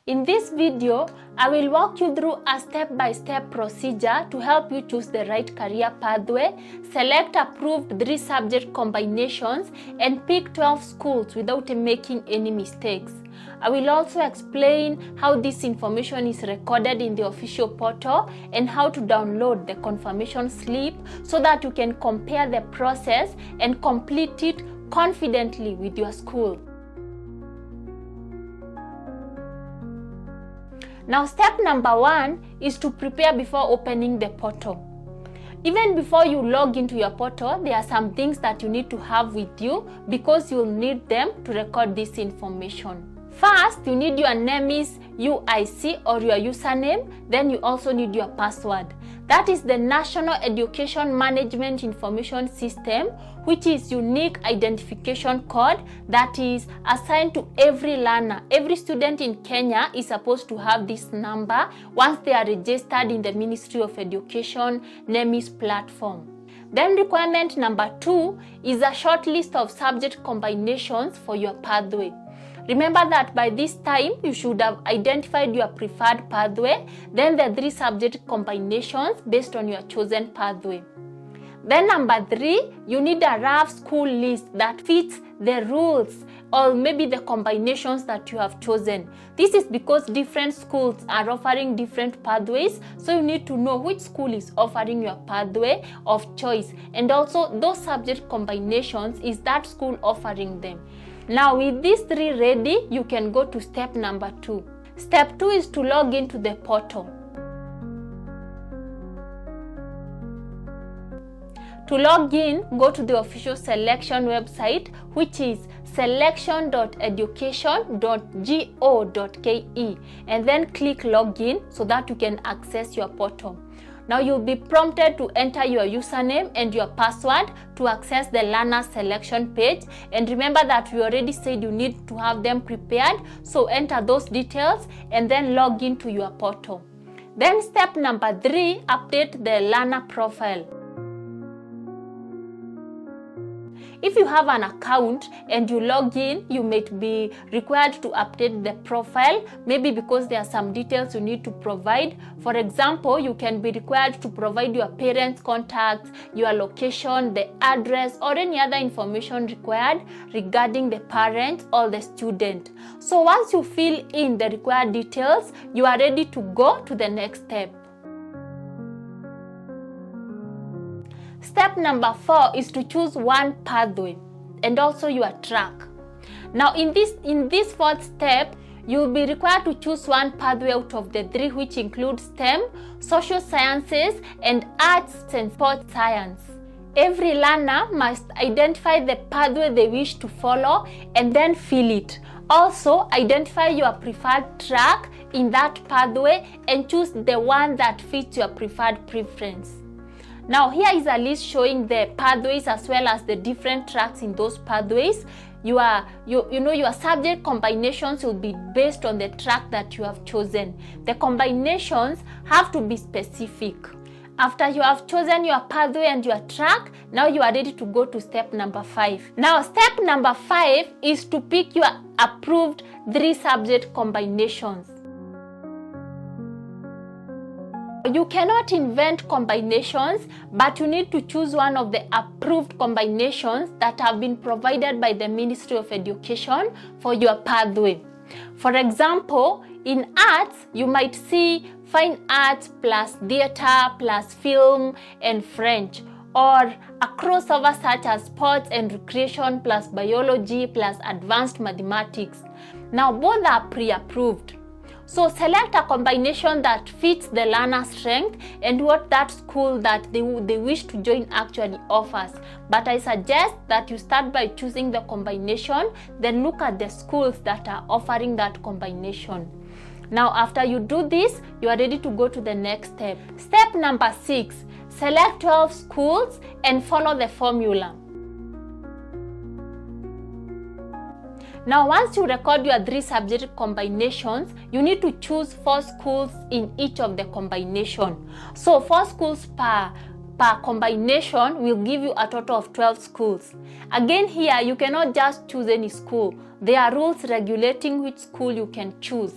In this video, I will walk you through a step-by-step procedure to help you choose the right career pathway, select approved 3-subject combinations, and pick 12 schools without making any mistakes. I will also explain how this information is recorded in the official portal and how to download the confirmation slip so that you can compare the process and complete it confidently with your school. Now, step number 1 is to prepare before opening the portal. Even before you log into your portal, there are some things that you need to have with you because you'll need them to record this information. First, you need your NEMIS UIC or your username. Then you also need your password. That is the National Education Management Information System, which is unique identification code that is assigned to every learner. Every student in Kenya is supposed to have this number once they are registered in the Ministry of Education NEMIS platform. Then requirement number 2 is a short list of subject combinations for your pathway. Remember that by this time, you should have identified your preferred pathway, then the 3 subject combinations based on your chosen pathway. Then number 3, you need a rough school list that fits the rules or maybe the combinations that you have chosen. This is because different schools are offering different pathways, so you need to know which school is offering your pathway of choice, and also those subject combinations, is that school offering them. Now with these 3 ready, you can go to step number 2. Step 2 is to log into the portal. To log in, go to the official selection website, which is selection.education.go.ke, and then click login so that you can access your portal. Now you'll be prompted to enter your username and your password to access the learner selection page. And remember that we already said you need to have them prepared, so enter those details and then log into your portal. Then step number 3, update the learner profile. If you have an account and you log in, you might be required to update the profile, maybe because there are some details you need to provide. For example, you can be required to provide your parents' contacts, your location, the address, or any other information required regarding the parent or the student. So once you fill in the required details, you are ready to go to the next step. Step number 4 is to choose one pathway and also your track. Now in this 4th step, you will be required to choose one pathway out of the 3, which include STEM, social sciences, and arts and sports science. Every learner must identify the pathway they wish to follow and then fill it. Also, identify your preferred track in that pathway and choose the one that fits your preferred preference. Now here is a list showing the pathways as well as the different tracks in those pathways. Your subject combinations will be based on the track that you have chosen. The combinations have to be specific. After you have chosen your pathway and your track, now you are ready to go to step number 5. Now step number 5 is to pick your approved 3 subject combinations. You cannot invent combinations, but you need to choose one of the approved combinations that have been provided by the Ministry of Education for your pathway. For example, in arts, you might see fine arts plus theater plus film and French, or a crossover such as sports and recreation plus biology plus advanced mathematics. Now both are pre-approved. So select a combination that fits the learner's strength and what that school that they wish to join actually offers. But I suggest that you start by choosing the combination, then look at the schools that are offering that combination. Now after you do this, you are ready to go to the next step. Step number 6, select 12 schools and follow the formula. Now once you record your 3 subject combinations, you need to choose 4 schools in each of the combination. So 4 schools per combination will give you a total of 12 schools. Again here, you cannot just choose any school. There are rules regulating which school you can choose.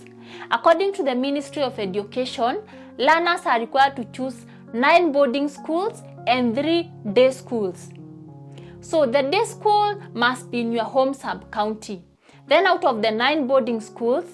According to the Ministry of Education, learners are required to choose 9 boarding schools and 3 day schools. So the day school must be in your home sub-county. Then out of the 9 boarding schools,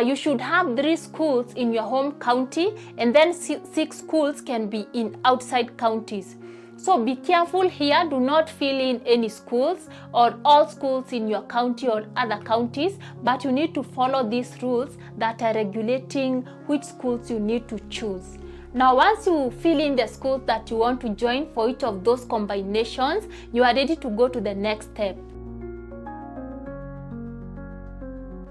you should have 3 schools in your home county, and then 6 schools can be in outside counties. So be careful here, do not fill in any schools or all schools in your county or other counties, but you need to follow these rules that are regulating which schools you need to choose. Now, once you fill in the schools that you want to join for each of those combinations, you are ready to go to the next step.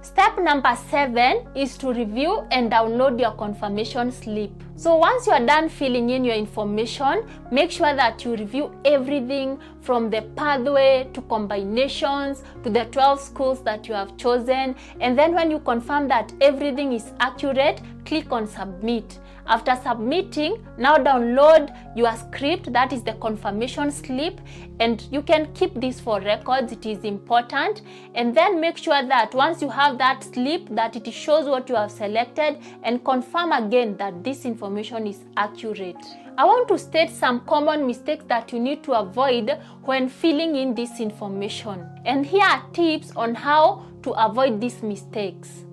Step number 7 is to review and download your confirmation slip. So once you are done filling in your information, make sure that you review everything from the pathway to combinations to the 12 schools that you have chosen. And then when you confirm that everything is accurate, click on submit. After submitting, now download your script, that is the confirmation slip, and you can keep this for records, it is important. And then make sure that once you have that slip, that it shows what you have selected, and confirm again that this information is accurate. I want to state some common mistakes that you need to avoid when filling in this information. And here are tips on how to avoid these mistakes.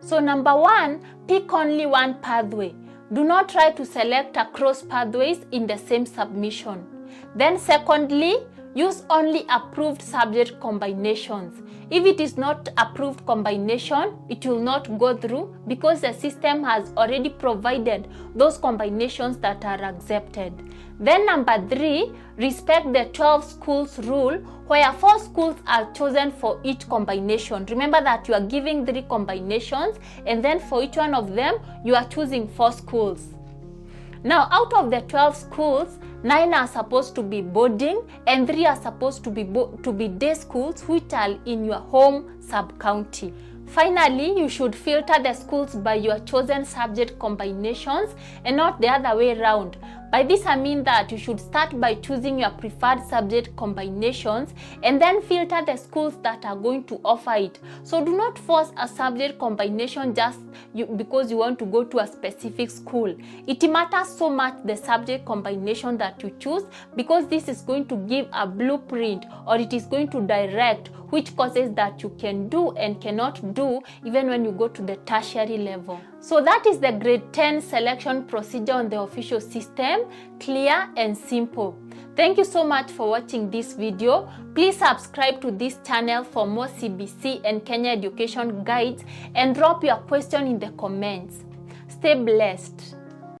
So number 1, pick only one pathway. Do not try to select across pathways in the same submission. Then secondly, use only approved subject combinations. If it is not approved combination, it will not go through because the system has already provided those combinations that are accepted. Then number 3, respect the 12 schools rule where 4 schools are chosen for each combination. Remember that you are giving 3 combinations, and then for each one of them, you are choosing 4 schools. Now, out of the 12 schools, 9 are supposed to be boarding and 3 are supposed to be day schools, which are in your home sub-county. Finally, you should filter the schools by your chosen subject combinations and not the other way around. By this I mean that you should start by choosing your preferred subject combinations and then filter the schools that are going to offer it. So do not force a subject combination just because you want to go to a specific school. It matters so much the subject combination that you choose, because this is going to give a blueprint, or it is going to direct which courses that you can do and cannot do even when you go to the tertiary level. So that is the grade 10 selection procedure on the official system, clear and simple. Thank you so much for watching this video. Please subscribe to this channel for more CBC and Kenya education guides, and drop your question in the comments. Stay blessed.